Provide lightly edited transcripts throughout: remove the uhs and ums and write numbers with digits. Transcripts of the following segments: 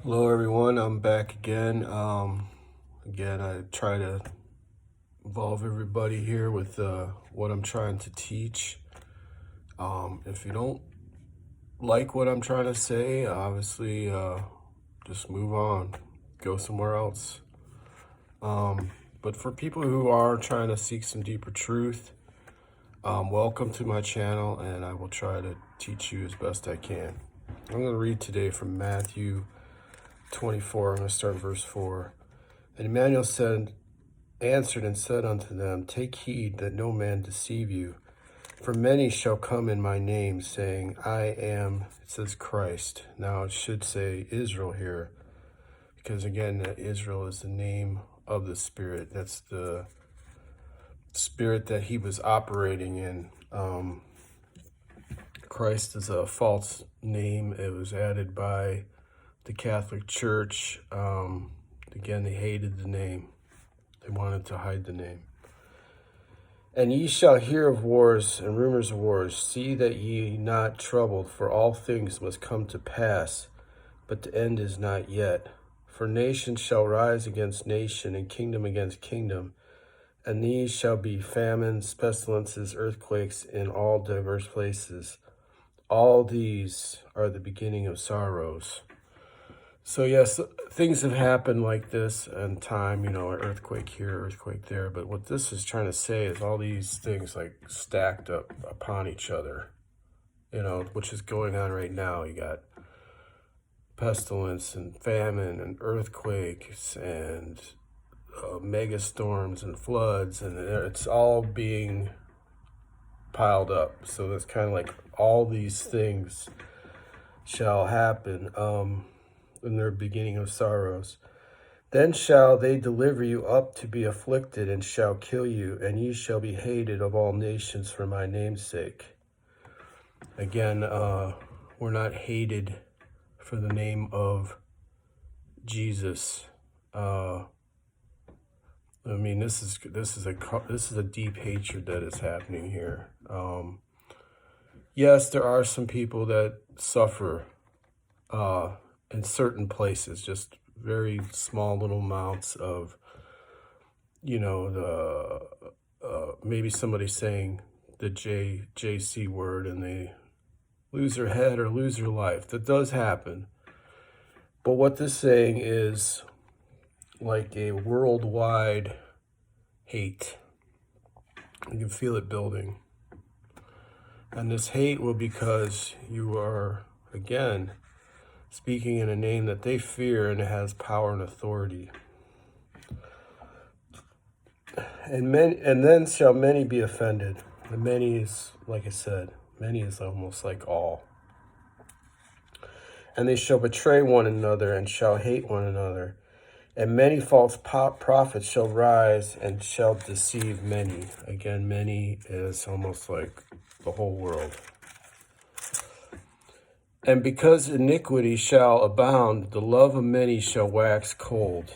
Hello everyone, I'm back again. Again, I try to involve everybody here with what I'm trying to teach. If you don't like what I'm trying to say, obviously just move on, go somewhere else. But for people who are trying to seek some deeper truth, welcome to my channel, and I will try to teach you as best I can. I'm going to read today from Matthew 24. I'm going to start in verse 4. And Emmanuel answered and said unto them, Take heed that no man deceive you. For many shall come in my name, saying, I am, it says Christ. Now it should say Israel here, because again, Israel is the name of the Spirit. That's the Spirit that he was operating in. Christ is a false name. It was added by the Catholic Church. Again, they hated the name. They wanted to hide the name. And ye shall hear of wars and rumors of wars. See that ye not troubled, for all things must come to pass, but the end is not yet. For nation shall rise against nation, and kingdom against kingdom. And these shall be famines, pestilences, earthquakes in all diverse places. All these are the beginning of sorrows. So yes, things have happened like this in time, an earthquake here, earthquake there. But what this is trying to say is all these things like stacked up upon each other, which is going on right now. You got pestilence and famine and earthquakes and mega storms and floods, and it's all being piled up. So that's kind of like all these things shall happen. In their beginning of sorrows. Then shall they deliver you up to be afflicted, and shall kill you, and ye shall be hated of all nations for my name's sake. Again, we're not hated for the name of Jesus. This is a deep hatred that is happening here. Yes, there are some people that suffer in certain places, just very small little amounts of, maybe somebody saying the JC word and they lose their head or lose their life. That does happen. But what this saying is like a worldwide hate. You can feel it building. And this hate will because you are, again, speaking in a name that they fear and it has power and authority. And then shall many be offended. And many is, like I said, many is almost like all. And they shall betray one another and shall hate one another. And many false prophets shall rise and shall deceive many. Again, many is almost like the whole world. And because iniquity shall abound, the love of many shall wax cold.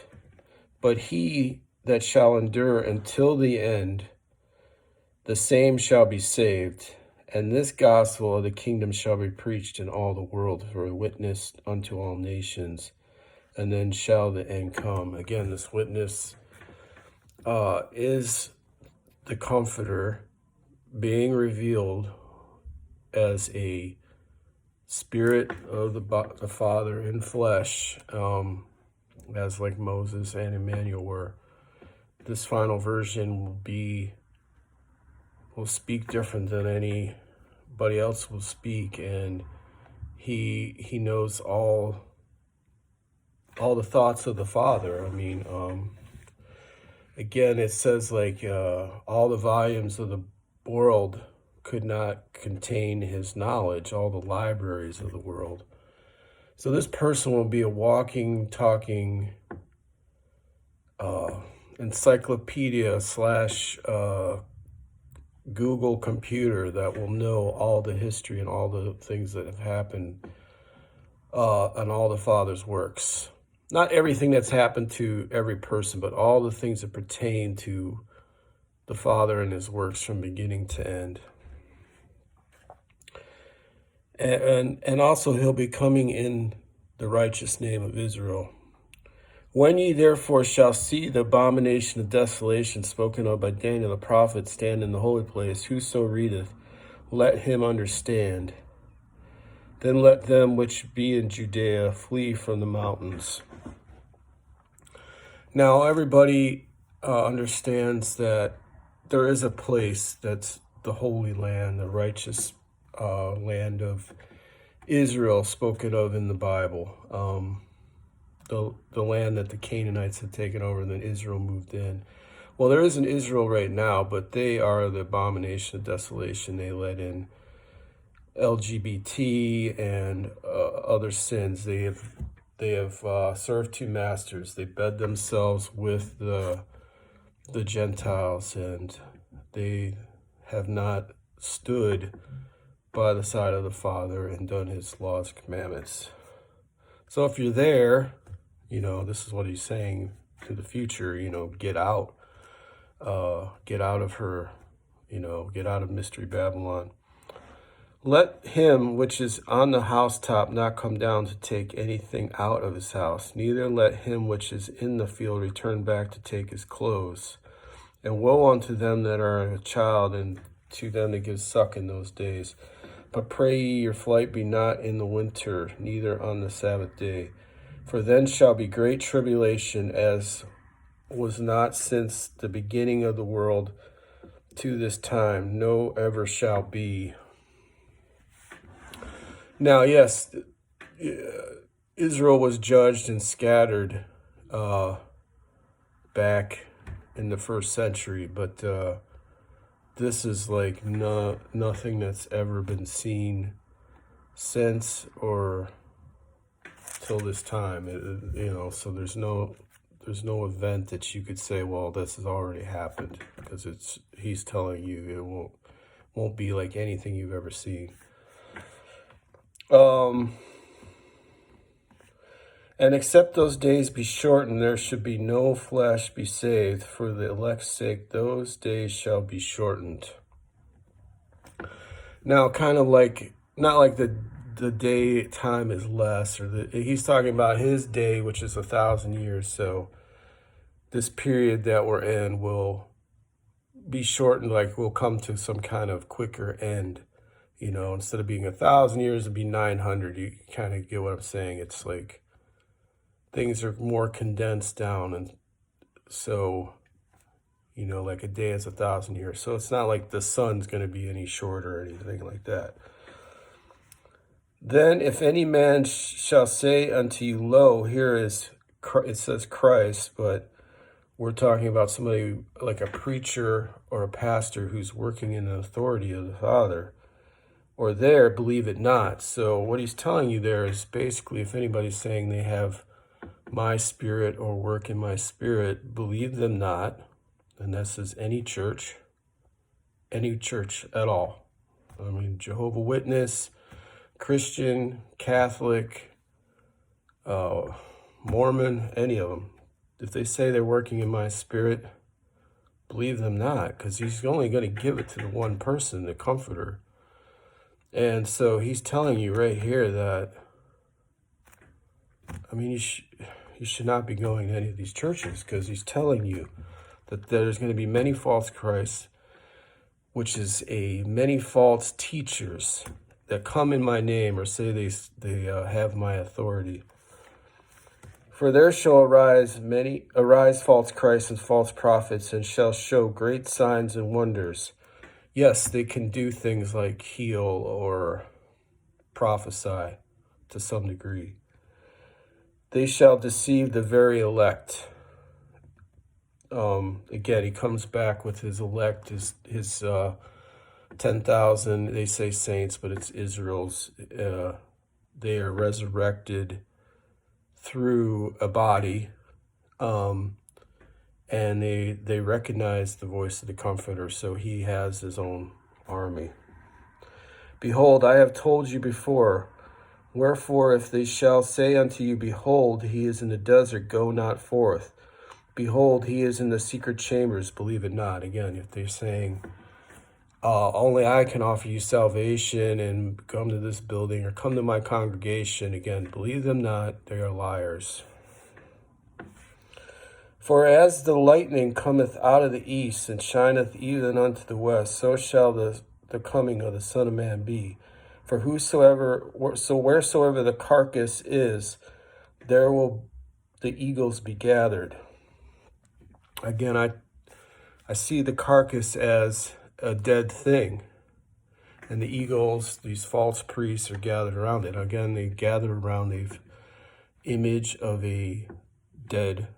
But he that shall endure until the end, the same shall be saved. And this gospel of the kingdom shall be preached in all the world for a witness unto all nations. And then shall the end come. Again, this witness is the Comforter being revealed as a spirit of the Father in flesh, as like Moses and Emmanuel were. This final version will speak different than anybody else will speak, and he knows all the thoughts of the Father. Again, it says like all the volumes of the world could not contain his knowledge, all the libraries of the world. So this person will be a walking, talking encyclopedia / Google computer that will know all the history and all the things that have happened on all the Father's works. Not everything that's happened to every person, but all the things that pertain to the Father and his works from beginning to end. And also he'll be coming in the righteous name of Israel. When ye therefore shall see the abomination of desolation spoken of by Daniel the prophet stand in the holy place, whoso readeth, let him understand. Then let them which be in Judea flee from the mountains. Now everybody understands that there is a place that's the Holy Land, the righteous land of Israel spoken of in the Bible. The land that the Canaanites had taken over and then Israel moved in. Well, there is an Israel right now, but they are the abomination of desolation. They let in LGBT and other sins. They have served two masters. They bed themselves with the Gentiles, and they have not stood by the side of the Father and done his laws, commandments. So if you're there, this is what he's saying to the future, get out of her, get out of Mystery Babylon. Let him which is on the housetop not come down to take anything out of his house, neither let him which is in the field return back to take his clothes. And woe unto them that are a child, and to them that give suck in those days. But pray ye your flight be not in the winter, neither on the Sabbath day. For then shall be great tribulation, as was not since the beginning of the world to this time, no ever shall be. Now, yes, Israel was judged and scattered back in the first century, but this is like nothing that's ever been seen since or till this time. So there's no event that you could say, well, this has already happened, because he's telling you it won't be like anything you've ever seen. And except those days be shortened, there should be no flesh be saved. For the elect's sake, those days shall be shortened. Now, kind of like, not like the day time is less, he's talking about his day, which is 1,000 years. So this period that we're in will be shortened, like we'll come to some kind of quicker end. Instead of being 1,000 years, it'd be 900. You kind of get what I'm saying. It's like things are more condensed down, and so like a day is 1,000 years. So it's not like the sun's going to be any shorter or anything like that. Then if any man shall say unto you, lo, here is, it says Christ, but we're talking about somebody like a preacher or a pastor who's working in the authority of the Father, or there, believe it not. So what he's telling you there is basically, if anybody's saying they have my spirit or work in my spirit, believe them not. And this is any church at all. I mean, Jehovah Witness, Christian, Catholic, Mormon, any of them. If they say they're working in my spirit, believe them not, because he's only going to give it to the one person, the Comforter. And so he's telling you right here that, you should not be going to any of these churches, because he's telling you that there's going to be many false Christs, which is many false teachers that come in my name or say they have my authority. For there shall arise false Christs and false prophets, and shall show great signs and wonders. Yes, they can do things like heal or prophesy to some degree. They shall deceive the very elect. Again, he comes back with his elect, his 10,000, they say saints, but it's Israel's. They are resurrected through a body, and they recognize the voice of the Comforter, so he has his own army. Behold, I have told you before. Wherefore, if they shall say unto you, behold, he is in the desert, go not forth. Behold, he is in the secret chambers, believe it not. Again, if they're saying, Only I can offer you salvation, and come to this building or come to my congregation. Again, believe them not, they are liars. For as the lightning cometh out of the east, and shineth even unto the west, so shall the coming of the Son of Man be. For wheresoever the carcass is, there will the eagles be gathered. Again, I see the carcass as a dead thing. And the eagles, these false priests, are gathered around it. Again, they gather around the image of a dead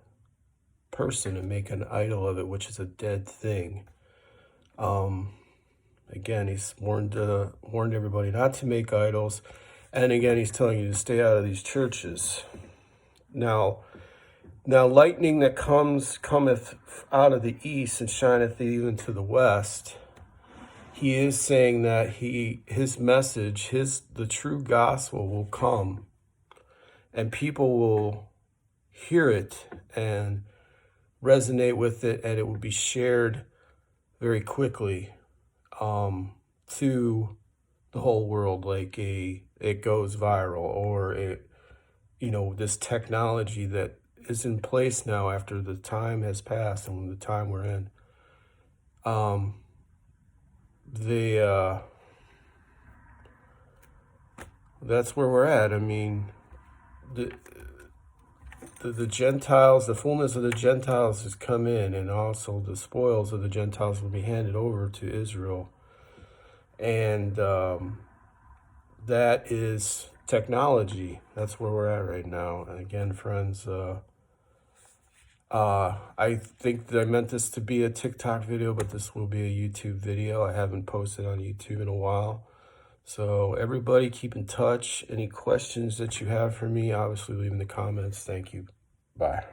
person and make an idol of it, which is a dead thing. Again, he's warned everybody not to make idols. And again, he's telling you to stay out of these churches. Now lightning that cometh out of the east and shineth even to the west. He is saying that his message, the true gospel will come, and people will hear it and resonate with it, and it will be shared very quickly to the whole world, like it goes viral, or this technology that is in place now after the time has passed and the time we're in. That's where we're at. I mean, the Gentiles, the fullness of the Gentiles has come in, and also the spoils of the Gentiles will be handed over to Israel. And that is technology. That's where we're at right now. And again, friends, I think that I meant this to be a TikTok video, but this will be a YouTube video. I haven't posted on YouTube in a while. So everybody keep in touch. Any questions that you have for me, obviously leave in the comments. Thank you. Bye.